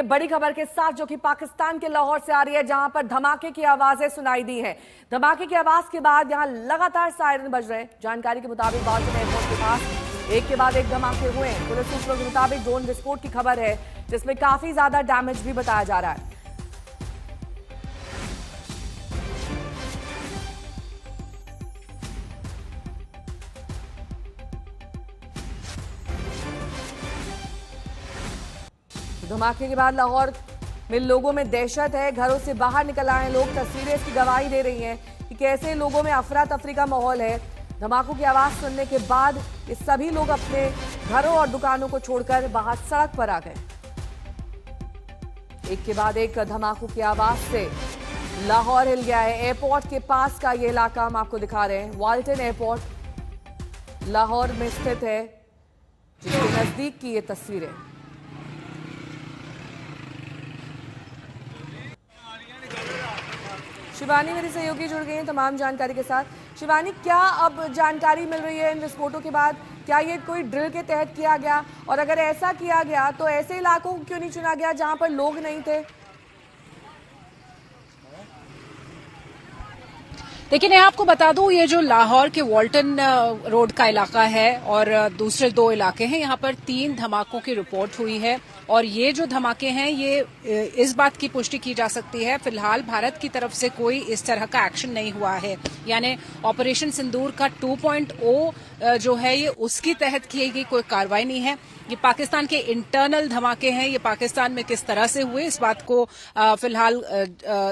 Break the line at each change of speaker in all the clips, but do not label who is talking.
बड़ी खबर के साथ जो कि पाकिस्तान के लाहौर से आ रही है, जहां पर धमाके की आवाजें सुनाई दी हैं। धमाके की आवाज के बाद यहां लगातार सायरन बज रहे हैं। जानकारी के मुताबिक बाल्टन एयरपोर्ट के पास एक के बाद एक धमाके हुए हैं। पुलिस सूत्रों के मुताबिक ड्रोन विस्फोट की खबर है, जिसमें काफी ज्यादा डैमेज भी बताया जा रहा है। धमाके के बाद लाहौर में लोगों में दहशत है। घरों से बाहर निकल आए लोग। तस्वीरें इसकी गवाही दे रही हैं कि कैसे लोगों में अफरा तफरी का माहौल है। धमाकों की आवाज सुनने के बाद ये सभी लोग अपने घरों और दुकानों को छोड़कर बाहर सड़क पर आ गए। एक के बाद एक धमाकों की आवाज से लाहौर हिल गया है। एयरपोर्ट के पास का ये इलाका हम आपको दिखा रहे हैं। वाल्टन एयरपोर्ट लाहौर में स्थित है, जिसके नजदीक की ये तस्वीरें। शिवानी मेरी सहयोगी जुड़ गई हैं तमाम जानकारी के साथ। शिवानी, क्या अब जानकारी मिल रही है इन विस्फोटों के बाद? क्या ये कोई ड्रिल के तहत किया गया, और अगर ऐसा किया गया तो ऐसे इलाकों को क्यों नहीं चुना गया जहां पर लोग नहीं थे?
देखिए, मैं आपको बता दूं, ये जो लाहौर के वाल्टन रोड का इलाका है और दूसरे दो इलाके हैं, यहाँ पर 3 धमाकों की रिपोर्ट हुई है। और ये जो धमाके हैं, ये इस बात की पुष्टि की जा सकती है, फिलहाल भारत की तरफ से कोई इस तरह का एक्शन नहीं हुआ है। यानी ऑपरेशन सिंदूर का 2.0 जो है, ये उसकी तहत की गई कोई कार्रवाई नहीं है। ये पाकिस्तान के इंटरनल धमाके हैं। ये पाकिस्तान में किस तरह से हुए, इस बात को फिलहाल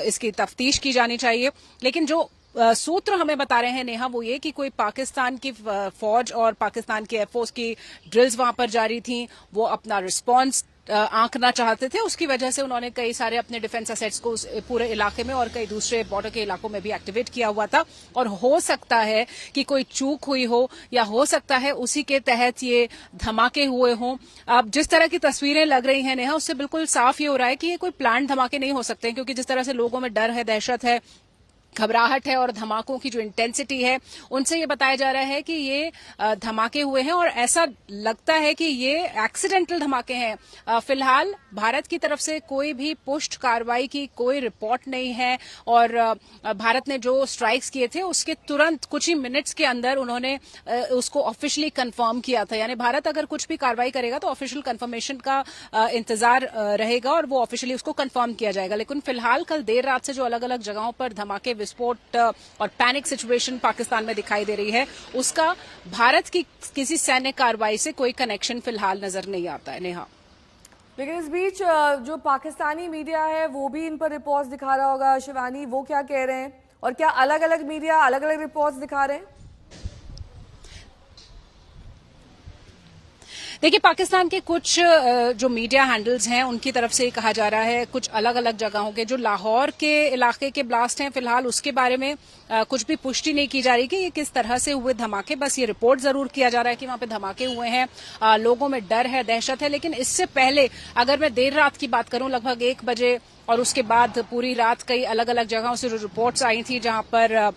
इसकी तफ्तीश की जानी चाहिए। लेकिन जो सूत्र हमें बता रहे हैं नेहा, वो ये कि कोई पाकिस्तान की फौज और पाकिस्तान की एयरफोर्स की ड्रिल्स वहां पर जारी थी। वो अपना रिस्पांस आंकना चाहते थे, उसकी वजह से उन्होंने कई सारे अपने डिफेंस असेट्स को उस पूरे इलाके में और कई दूसरे बॉर्डर के इलाकों में भी एक्टिवेट किया हुआ था। और हो सकता है कि कोई चूक हुई हो, या हो सकता है उसी के तहत ये धमाके हुए हों। अब जिस तरह की तस्वीरें लग रही हैं नेहा, उससे बिल्कुल साफ ये हो रहा है कि ये कोई प्लान धमाके नहीं हो सकते, क्योंकि जिस तरह से लोगों में डर है, दहशत है, घबराहट है, और धमाकों की जो इंटेंसिटी है, उनसे ये बताया जा रहा है कि ये धमाके हुए हैं। और ऐसा लगता है कि ये एक्सीडेंटल धमाके हैं। फिलहाल भारत की तरफ से कोई भी पुष्ट कार्रवाई की कोई रिपोर्ट नहीं है। और भारत ने जो स्ट्राइक्स किए थे, उसके तुरंत कुछ ही मिनट्स के अंदर उन्होंने उसको ऑफिशियली कंफर्म किया था। यानी भारत अगर कुछ भी कार्रवाई करेगा तो ऑफिशियल कंफर्मेशन का इंतजार रहेगा और वो ऑफिशियली उसको कंफर्म किया जाएगा। लेकिन फिलहाल कल देर रात से जो अलग अलग जगहों पर धमाके, विस्फोट और पैनिक सिचुएशन पाकिस्तान में दिखाई दे रही है, उसका भारत की किसी सैन्य कार्रवाई से कोई कनेक्शन फिलहाल नजर नहीं आता है नेहा।
लेकिन इस बीच जो पाकिस्तानी मीडिया है वो भी इन पर रिपोर्ट्स दिखा रहा होगा। शिवानी, वो क्या कह रहे हैं, और क्या अलग अलग मीडिया अलग अलग रिपोर्ट्स दिखा रहे हैं?
देखिए, पाकिस्तान के कुछ जो मीडिया हैंडल्स हैं, उनकी तरफ से कहा जा रहा है कुछ अलग अलग जगहों के जो लाहौर के इलाके के ब्लास्ट हैं, फिलहाल उसके बारे में कुछ भी पुष्टि नहीं की जा रही कि ये किस तरह से हुए धमाके। बस ये रिपोर्ट जरूर किया जा रहा है कि वहां पे धमाके हुए हैं, लोगों में डर है, दहशत है। लेकिन इससे पहले अगर मैं देर रात की बात करूं, लगभग 1 बजे और उसके बाद पूरी रात कई अलग अलग जगहों से जो रिपोर्ट्स आई थी, जहां पर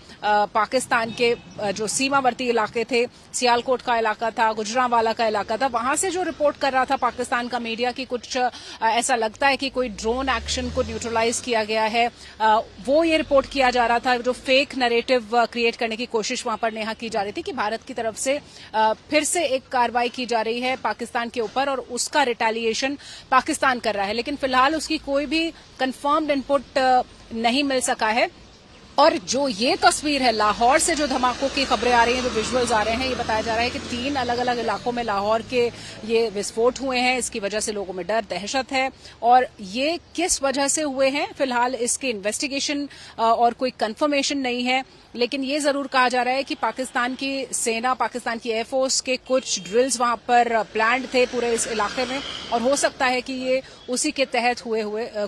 पाकिस्तान के जो सीमावर्ती इलाके थे, सियालकोट का इलाका था, गुजरांवाला का इलाका था, वहां से जो रिपोर्ट कर रहा था पाकिस्तान का मीडिया कि कुछ ऐसा लगता है कि कोई ड्रोन एक्शन को न्यूट्रलाइज किया गया है, वो ये रिपोर्ट किया जा रहा था। जो फेक नैरेटिव क्रिएट करने की कोशिश वहां पर नेहा की जा रही थी कि भारत की तरफ से फिर से एक कार्रवाई की जा रही है पाकिस्तान के ऊपर और उसका रिटेलिएशन पाकिस्तान कर रहा है। लेकिन फिलहाल उसकी कोई भी कंफर्म्ड इनपुट नहीं मिल सका है। और जो ये तस्वीर है लाहौर से, जो धमाकों की खबरें आ रही हैं, जो विजुअल्स आ रहे हैं, ये बताया जा रहा है कि 3 अलग अलग इलाकों में लाहौर के ये विस्फोट हुए हैं। इसकी वजह से लोगों में डर, दहशत है, और ये किस वजह से हुए हैं फिलहाल इसकी इन्वेस्टिगेशन और कोई कंफर्मेशन नहीं है। लेकिन ये जरूर कहा जा रहा है कि पाकिस्तान की सेना, पाकिस्तान की एयरफोर्स के कुछ ड्रिल्स वहां पर प्लान्ड थे पूरे इस इलाके में, और हो सकता है कि ये उसी के तहत हुए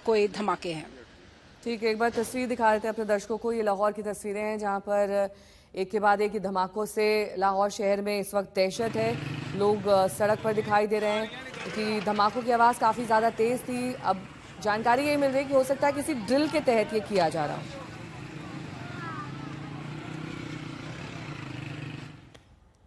कोई धमाके हैं।
ठीक है, एक बार तस्वीर दिखा देते हैं अपने दर्शकों को। ये लाहौर की तस्वीरें हैं, जहां पर एक के बाद एक धमाकों से लाहौर शहर में इस वक्त दहशत है। लोग सड़क पर दिखाई दे रहे हैं क्योंकि धमाकों की आवाज़ काफ़ी ज़्यादा तेज़ थी। अब जानकारी ये मिल रही है कि हो सकता है किसी ड्रिल के तहत ये किया जा रहा हो।